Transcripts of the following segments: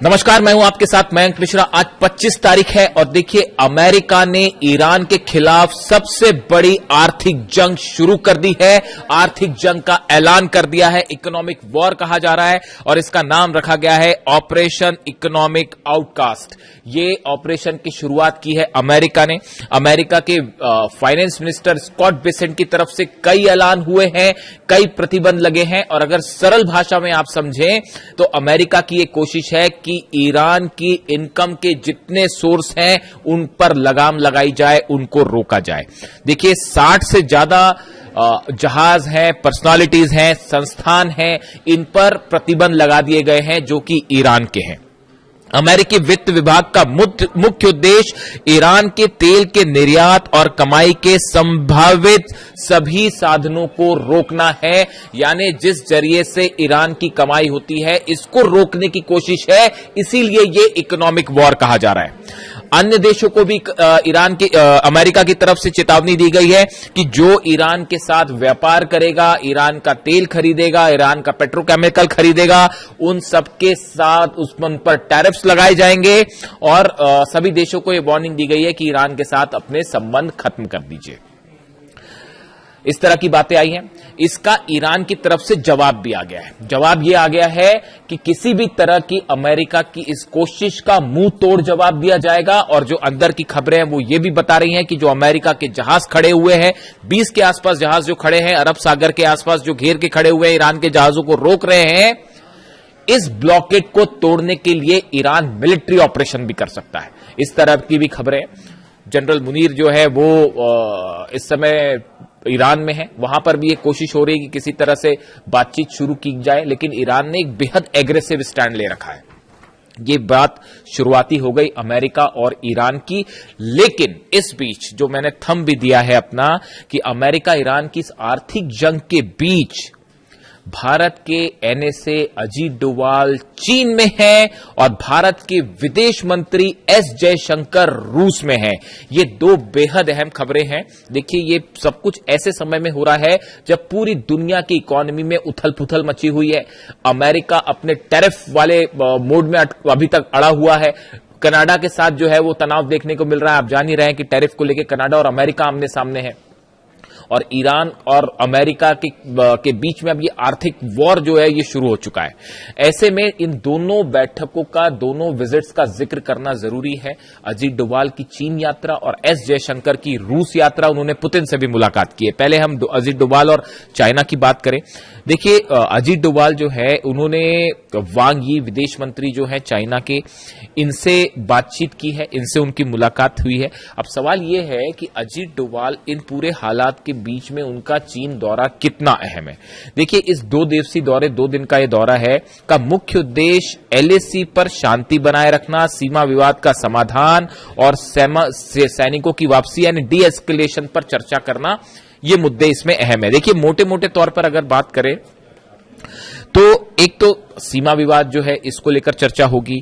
नमस्कार, मैं हूं आपके साथ मयंक मिश्रा। आज 25 तारीख है और देखिए अमेरिका ने ईरान के खिलाफ सबसे बड़ी आर्थिक जंग शुरू कर दी है। आर्थिक जंग का ऐलान कर दिया है, इकोनॉमिक वॉर कहा जा रहा है और इसका नाम रखा गया है ऑपरेशन इकोनॉमिक आउटकास्ट। ये ऑपरेशन की शुरुआत की है अमेरिका ने। अमेरिका के फाइनेंस मिनिस्टर स्कॉट बेसेंट की तरफ से कई ऐलान हुए हैं, कई प्रतिबंध लगे हैं और अगर सरल भाषा में आप समझें तो अमेरिका की ये कोशिश है कि ईरान की इनकम के जितने सोर्स हैं उन पर लगाम लगाई जाए, उनको रोका जाए। देखिए 60 से ज्यादा जहाज हैं, पर्सनालिटीज हैं, संस्थान हैं, इन पर प्रतिबंध लगा दिए गए हैं जो कि ईरान के हैं। अमेरिकी वित्त विभाग का मुख्य उद्देश्य ईरान के तेल के निर्यात और कमाई के संभावित सभी साधनों को रोकना है, यानी जिस जरिए से ईरान की कमाई होती है इसको रोकने की कोशिश है। इसीलिए ये इकोनॉमिक वॉर कहा जा रहा है। अन्य देशों को भी अमेरिका की तरफ से चेतावनी दी गई है कि जो ईरान के साथ व्यापार करेगा, ईरान का तेल खरीदेगा, ईरान का पेट्रोकेमिकल खरीदेगा, उन सबके साथ उन पर टैरिफ्स लगाए जाएंगे और सभी देशों को यह वार्निंग दी गई है कि ईरान के साथ अपने संबंध खत्म कर दीजिए। इस तरह की बातें आई हैं। इसका ईरान की तरफ से जवाब भी आ गया है। जवाब यह आ गया है कि किसी भी तरह की अमेरिका की इस कोशिश का मुंह तोड़ जवाब दिया जाएगा। और जो अंदर की खबरें हैं वो ये भी बता रही हैं कि जो अमेरिका के जहाज खड़े हुए हैं, 20 के आसपास जहाज जो खड़े हैं, अरब सागर के आसपास जो घेर के खड़े हुए हैं, ईरान के जहाजों को रोक रहे हैं, इस ब्लॉकेड को तोड़ने के लिए ईरान मिलिट्री ऑपरेशन भी कर सकता है। इस तरह की भी खबरें। जनरल मुनीर जो है वो इस समय ईरान में है, वहां पर भी एक कोशिश हो रही है कि किसी तरह से बातचीत शुरू की जाए, लेकिन ईरान ने एक बेहद एग्रेसिव स्टैंड ले रखा है। ये बात शुरुआती हो गई अमेरिका और ईरान की, लेकिन इस बीच जो मैंने थंब भी दिया है अपना कि अमेरिका ईरान की इस आर्थिक जंग के बीच भारत के एनएसए अजीत डोवाल चीन में है और भारत के विदेश मंत्री एस जयशंकर रूस में है। ये दो बेहद अहम खबरें हैं। देखिए ये सब कुछ ऐसे समय में हो रहा है जब पूरी दुनिया की इकोनॉमी में उथल पुथल मची हुई है। अमेरिका अपने टैरिफ वाले मोड में अभी तक अड़ा हुआ है। कनाडा के साथ जो है वो तनाव देखने को मिल रहा है। आप जान ही रहे हैं कि टैरिफ को लेकर कनाडा और अमेरिका आमने सामने है और ईरान और अमेरिका के बीच में अब ये आर्थिक वॉर जो है ये शुरू हो चुका है। ऐसे में इन दोनों बैठकों का, दोनों विजिट्स का जिक्र करना जरूरी है। अजीत डोवाल की चीन यात्रा और एस जयशंकर की रूस यात्रा, उन्होंने पुतिन से भी मुलाकात की है। पहले हम अजीत डोवाल और चाइना की बात करें। देखिए अजीत डोवाल जो है उन्होंने वांग यी विदेश मंत्री जो है चाइना के, इनसे बातचीत की है, इनसे उनकी मुलाकात हुई है। अब सवाल यह है कि अजीत डोवाल इन पूरे हालात के बीच में उनका चीन दौरा कितना अहम है। देखिए इस 2 दिवसीय दौरे, 2 दिन का यह दौरा है, का मुख्य उद्देश्य एलएसी पर शांति बनाए रखना, सीमा विवाद का समाधान और सैनिकों की वापसी यानी डी एस्केलेशन पर चर्चा करना, ये मुद्दे इसमें अहम है। देखिए मोटे मोटे तौर पर अगर बात करें तो एक तो सीमा विवाद जो है इसको लेकर चर्चा होगी।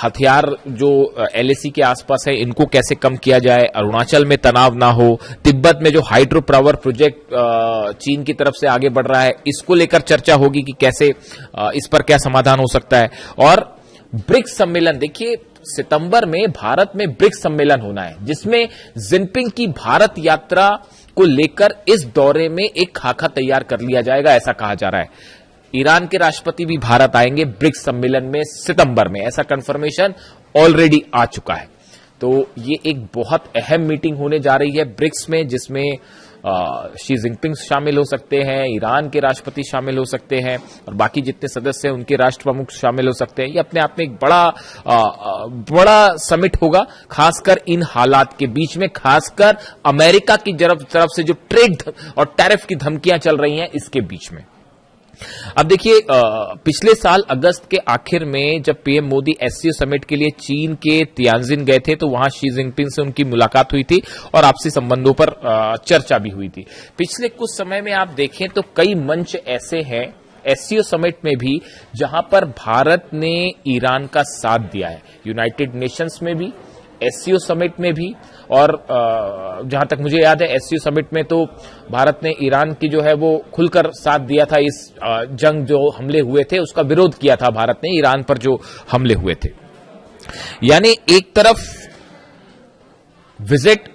हथियार जो एलएसी के आसपास है इनको कैसे कम किया जाए, अरुणाचल में तनाव ना हो, तिब्बत में जो हाइड्रो पावर प्रोजेक्ट चीन की तरफ से आगे बढ़ रहा है इसको लेकर चर्चा होगी कि कैसे इस पर क्या समाधान हो सकता है। और ब्रिक्स सम्मेलन, देखिए सितंबर में भारत में ब्रिक्स सम्मेलन होना है जिसमें जिनपिंग की भारत यात्रा को लेकर इस दौरे में एक खाका तैयार कर लिया जाएगा, ऐसा कहा जा रहा है। ईरान के राष्ट्रपति भी भारत आएंगे ब्रिक्स सम्मेलन में सितंबर में, ऐसा कंफर्मेशन ऑलरेडी आ चुका है। तो ये एक बहुत अहम मीटिंग होने जा रही है ब्रिक्स में, जिसमें शी जिनपिंग शामिल हो सकते हैं, ईरान के राष्ट्रपति शामिल हो सकते हैं और बाकी जितने सदस्य हैं उनके राष्ट्र प्रमुख शामिल हो सकते हैं। ये अपने आप में एक बड़ा समिट होगा, खासकर इन हालात के बीच में, खासकर अमेरिका की तरफ से जो ट्रेड और टैरिफ की धमकियां चल रही हैं इसके बीच में। अब देखिए पिछले साल अगस्त के आखिर में जब पीएम मोदी एससीओ समिट के लिए चीन के तियानजिन गए थे तो वहां शी जिनपिंग से उनकी मुलाकात हुई थी और आपसी संबंधों पर चर्चा भी हुई थी। पिछले कुछ समय में आप देखें तो कई मंच ऐसे हैं एससीओ समिट में भी जहां पर भारत ने ईरान का साथ दिया है। यूनाइटेड नेशंस में भी, एससीओ समिट में भी, और जहां तक मुझे याद है एससीओ समिट में तो भारत ने ईरान की जो है वो खुलकर साथ दिया था। इस जंग जो हमले हुए थे उसका विरोध किया था भारत ने, ईरान पर जो हमले हुए थे। यानी एक तरफ विजिट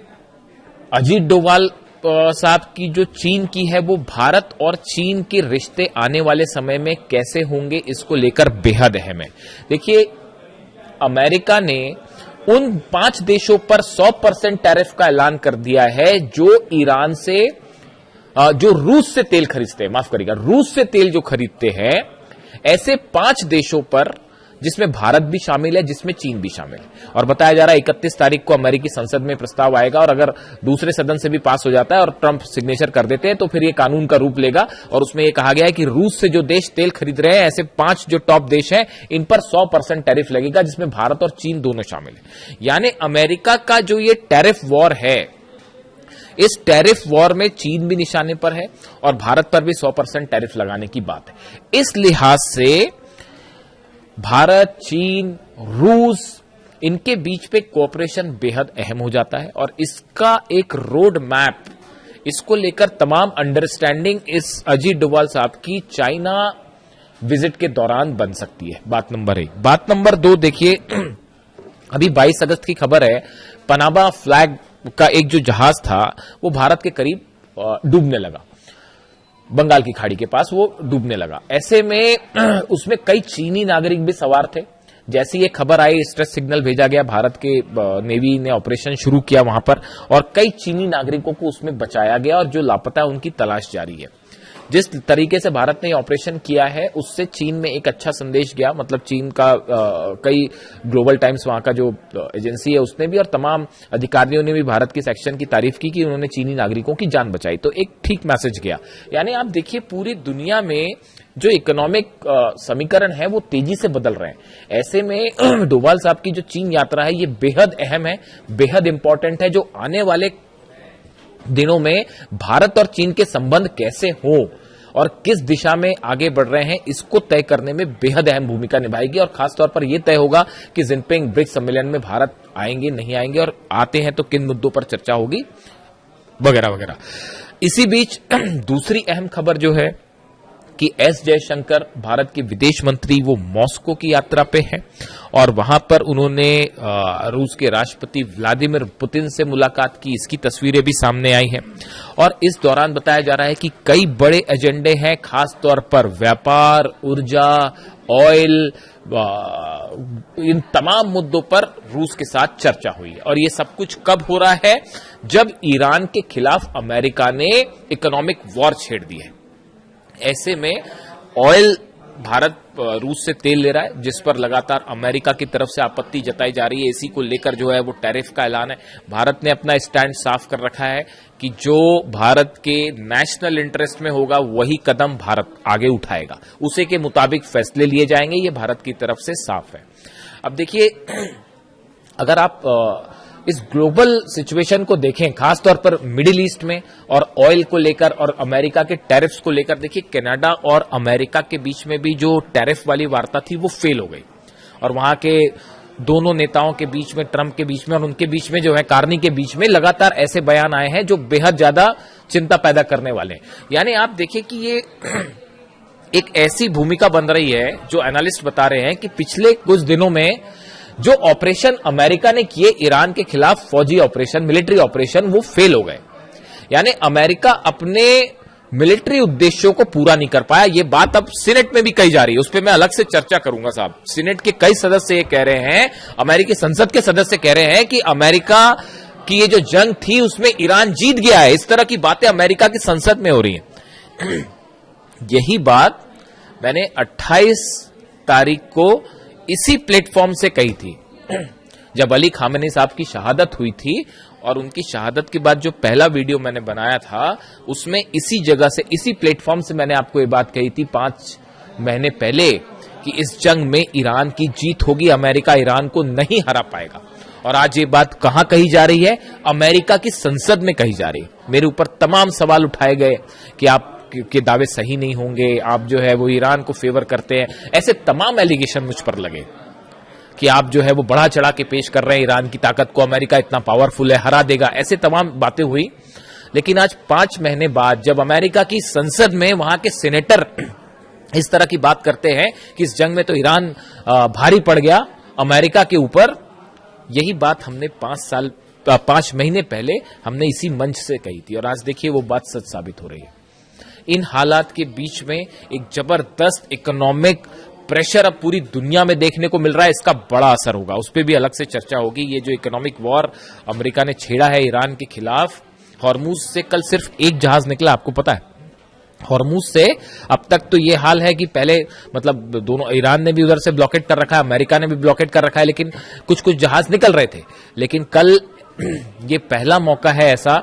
अजीत डोभाल साहब की जो चीन की है, वो भारत और चीन के रिश्ते आने वाले समय में कैसे होंगे इसको लेकर बेहद अहम है। देखिए, अमेरिका ने उन 5 देशों पर 100% टैरिफ का ऐलान कर दिया है जो ईरान से, जो रूस से तेल खरीदते हैं, माफ करिएगा, रूस से तेल जो खरीदते हैं, ऐसे 5 देशों पर, जिसमें भारत भी शामिल है, जिसमें चीन भी शामिल है। और बताया जा रहा है 31 तारीख को अमेरिकी संसद में प्रस्ताव आएगा, और अगर दूसरे सदन से भी पास हो जाता है और ट्रंप सिग्नेचर कर देते हैं तो फिर ये कानून का रूप लेगा। और उसमें यह कहा गया है कि रूस से जो देश तेल खरीद रहे हैं, ऐसे 5 जो टॉप देश हैं, इन पर 100% टैरिफ लगेगा, जिसमें भारत और चीन दोनों शामिल है। यानी अमेरिका का जो ये टैरिफ वॉर है, इस टैरिफ वॉर में चीन भी निशाने पर है और भारत पर भी 100% टैरिफ लगाने की बात है। इस लिहाज से भारत, चीन, रूस, इनके बीच पे कोऑपरेशन बेहद अहम हो जाता है, और इसका एक रोड मैप, इसको लेकर तमाम अंडरस्टैंडिंग इस अजीत डोभाल साहब की चाइना विजिट के दौरान बन सकती है। बात नंबर 1। बात नंबर 2, देखिए अभी 22 अगस्त की खबर है, पनामा फ्लैग का एक जो जहाज था वो भारत के करीब डूबने लगा, बंगाल की खाड़ी के पास वो डूबने लगा। ऐसे में उसमें कई चीनी नागरिक भी सवार थे। जैसी ये खबर आई, स्ट्रेस सिग्नल भेजा गया, भारत के नेवी ने ऑपरेशन शुरू किया वहां पर, और कई चीनी नागरिकों को उसमें बचाया गया, और जो लापता है उनकी तलाश जारी है। जिस तरीके से भारत ने ऑपरेशन किया है, उससे चीन में एक अच्छा संदेश गया। मतलब चीन का कई ग्लोबल टाइम्स, वहां का जो एजेंसी है, उसने भी और तमाम अधिकारियों ने भी भारत की इस एक्शन की तारीफ की कि उन्होंने चीनी नागरिकों की जान बचाई, तो एक ठीक मैसेज गया। यानी आप देखिए, पूरी दुनिया में जो इकोनॉमिक समीकरण है वो तेजी से बदल रहे हैं। ऐसे में डोभाल साहब की जो चीन यात्रा है, ये बेहद अहम है, बेहद इंपॉर्टेंट है, जो आने वाले दिनों में भारत और चीन के संबंध कैसे हो और किस दिशा में आगे बढ़ रहे हैं, इसको तय करने में बेहद अहम भूमिका निभाएगी। और खासतौर पर यह तय होगा कि जिनपिंग ब्रिक्स सम्मेलन में भारत आएंगे, नहीं आएंगे, और आते हैं तो किन मुद्दों पर चर्चा होगी, वगैरह वगैरह। इसी बीच दूसरी अहम खबर जो है कि एस जयशंकर, भारत के विदेश मंत्री, वो मॉस्को की यात्रा पे हैं, और वहां पर उन्होंने रूस के राष्ट्रपति व्लादिमीर पुतिन से मुलाकात की। इसकी तस्वीरें भी सामने आई हैं, और इस दौरान बताया जा रहा है कि कई बड़े एजेंडे हैं, खास तौर पर व्यापार, ऊर्जा, ऑयल, इन तमाम मुद्दों पर रूस के साथ चर्चा हुई है। और ये सब कुछ कब हो रहा है? जब ईरान के खिलाफ अमेरिका ने इकोनॉमिक वॉर छेड़ दी है। ऐसे में ऑयल, भारत रूस से तेल ले रहा है, जिस पर लगातार अमेरिका की तरफ से आपत्ति जताई जा रही है। इसी को लेकर जो है वो टैरिफ का ऐलान है। भारत ने अपना स्टैंड साफ कर रखा है कि जो भारत के नेशनल इंटरेस्ट में होगा वही कदम भारत आगे उठाएगा, उसे के मुताबिक फैसले लिए जाएंगे। ये भारत की तरफ से साफ है। अब देखिए, अगर आप इस ग्लोबल सिचुएशन को देखें, खासतौर पर मिडिल ईस्ट में और ऑयल को लेकर और अमेरिका के टैरिफ्स को लेकर, देखिए कनाडा और अमेरिका के बीच में भी जो टैरिफ वाली वार्ता थी वो फेल हो गई, और वहां के दोनों नेताओं के बीच में, ट्रंप के बीच में और उनके बीच में जो है कार्नी के बीच में, लगातार ऐसे बयान आए हैं जो बेहद ज्यादा चिंता पैदा करने वाले हैं। यानी आप देखिए कि ये एक ऐसी भूमिका बन रही है, जो एनालिस्ट बता रहे हैं कि पिछले कुछ दिनों में जो ऑपरेशन अमेरिका ने किए ईरान के खिलाफ, फौजी ऑपरेशन, मिलिट्री ऑपरेशन, वो फेल हो गए। यानी अमेरिका अपने मिलिट्री उद्देश्यों को पूरा नहीं कर पाया। ये बात अब सीनेट में भी कही जा रही है, उस पर मैं अलग से चर्चा करूंगा साहब। सीनेट के कई सदस्य ये कह रहे हैं, अमेरिकी संसद के सदस्य कह रहे हैं कि अमेरिका की ये जो जंग थी उसमें ईरान जीत गया है। इस तरह की बातें अमेरिका की संसद में हो रही हैं। यही बात मैंने 28 तारीख को इसी प्लेटफॉर्म से कही थी, जब अली खामेनी साहब की शहादत हुई थी। और उनकी शहादत के बाद जो पहला वीडियो मैंने बनाया था, उसमें इसी जगह से, इसी प्लेटफॉर्म से मैंने आपको ये बात कही थी 5 महीने पहले कि इस जंग में ईरान की जीत होगी, अमेरिका ईरान को नहीं हरा पाएगा। और आज ये बात कहां कही जा रही है? अमेरिका की संसद में कही जा रही है। मेरे ऊपर तमाम सवाल उठाए गए कि आप के दावे सही नहीं होंगे, आप जो है वो ईरान को फेवर करते हैं, ऐसे तमाम एलिगेशन मुझ पर लगे। कि आप जो है वो बढ़ा चढ़ा के पेश कर रहे हैं ईरान की ताकत को, अमेरिका इतना पावरफुल है, हरा देगा, ऐसे तमाम बातें हुई। लेकिन आज 5 महीने बाद जब अमेरिका की संसद में वहां के सेनेटर इस तरह की बात करते हैं कि इस जंग में तो ईरान भारी पड़ गया अमेरिका के ऊपर, यही बात हमने 5 महीने पहले हमने इसी मंच से कही थी और आज देखिए वो बात सच साबित हो रही है। इन हालात के बीच में एक जबरदस्त इकोनॉमिक प्रेशर अब पूरी दुनिया में देखने को मिल रहा है, इसका बड़ा असर होगा, उस पर भी अलग से चर्चा होगी। ये जो इकोनॉमिक वॉर अमेरिका ने छेड़ा है ईरान के खिलाफ, हॉर्मूज से कल सिर्फ एक जहाज निकला, आपको पता है। हॉर्मूज से अब तक तो ये हाल है कि पहले मतलब दोनों, ईरान ने भी उधर से ब्लॉकेट कर रखा है, अमेरिका ने भी ब्लॉकेट कर रखा है, लेकिन कुछ कुछ जहाज निकल रहे थे। लेकिन कल ये पहला मौका है ऐसा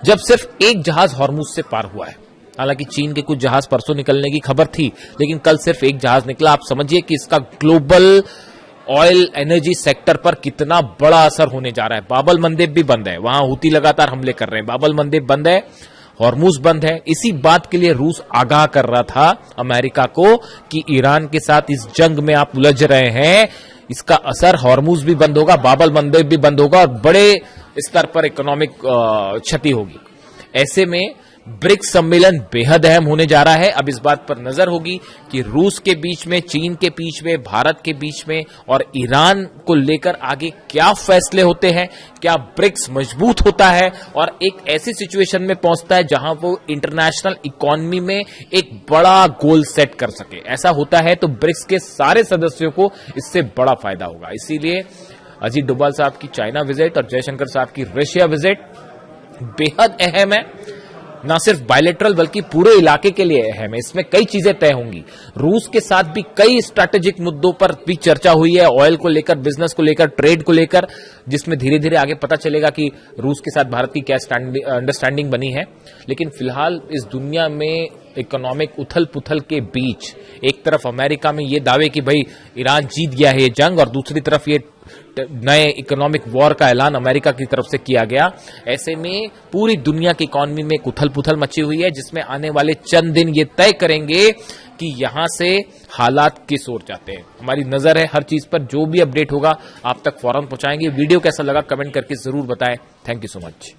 जब सिर्फ एक जहाज हॉर्मूज से पार हुआ है। हालांकि चीन के कुछ जहाज परसों निकलने की खबर थी, लेकिन कल सिर्फ एक जहाज निकला। आप समझिए कि इसका ग्लोबल ऑयल एनर्जी सेक्टर पर कितना बड़ा असर होने जा रहा है। बाबल मंदेब भी बंद है, वहां हूती लगातार हमले कर रहे हैं, बाबल मंदेब बंद है, हॉर्मूज बंद है। इसी बात के लिए रूस आगाह कर रहा था अमेरिका को कि ईरान के साथ इस जंग में आप उलझ रहे हैं, इसका असर हॉर्मूज भी बंद होगा, बाबल मंदेब भी बंद होगा और बड़े स्तर पर इकोनॉमिक क्षति होगी। ऐसे में ब्रिक्स सम्मेलन बेहद अहम होने जा रहा है। अब इस बात पर नजर होगी कि रूस के बीच में, चीन के बीच में, भारत के बीच में और ईरान को लेकर आगे क्या फैसले होते हैं, क्या ब्रिक्स मजबूत होता है और एक ऐसी सिचुएशन में पहुंचता है जहां वो इंटरनेशनल इकोनॉमी में एक बड़ा गोल सेट कर सके। ऐसा होता है तो ब्रिक्स के सारे सदस्यों को इससे बड़ा फायदा होगा। इसीलिए अजीत डोभाल साहब की चाइना विजिट और जयशंकर साहब की रशिया विजिट बेहद अहम है, ना सिर्फ बायलैटरल बल्कि पूरे इलाके के लिए अहम है। इसमें कई चीजें तय होंगी। रूस के साथ भी कई स्ट्रैटेजिक मुद्दों पर भी चर्चा हुई है, ऑयल को लेकर, बिजनेस को लेकर, ट्रेड को लेकर, जिसमें धीरे धीरे आगे पता चलेगा कि रूस के साथ भारत की क्या अंडरस्टैंडिंग बनी है। लेकिन फिलहाल इस दुनिया में इकोनॉमिक उथल पुथल के बीच एक तरफ अमेरिका में ये दावे कि भाई ईरान जीत गया है ये जंग और दूसरी तरफ ये नए इकोनॉमिक वॉर का ऐलान अमेरिका की तरफ से किया गया। ऐसे में पूरी दुनिया की इकोनॉमी में एक उथल पुथल मची हुई है, जिसमें आने वाले चंद दिन ये तय करेंगे कि यहां से हालात किस ओर जाते हैं। हमारी नजर है हर चीज पर, जो भी अपडेट होगा आप तक फौरन पहुंचाएंगे। वीडियो कैसा लगा कमेंट करके जरूर बताएं। Thank you so much.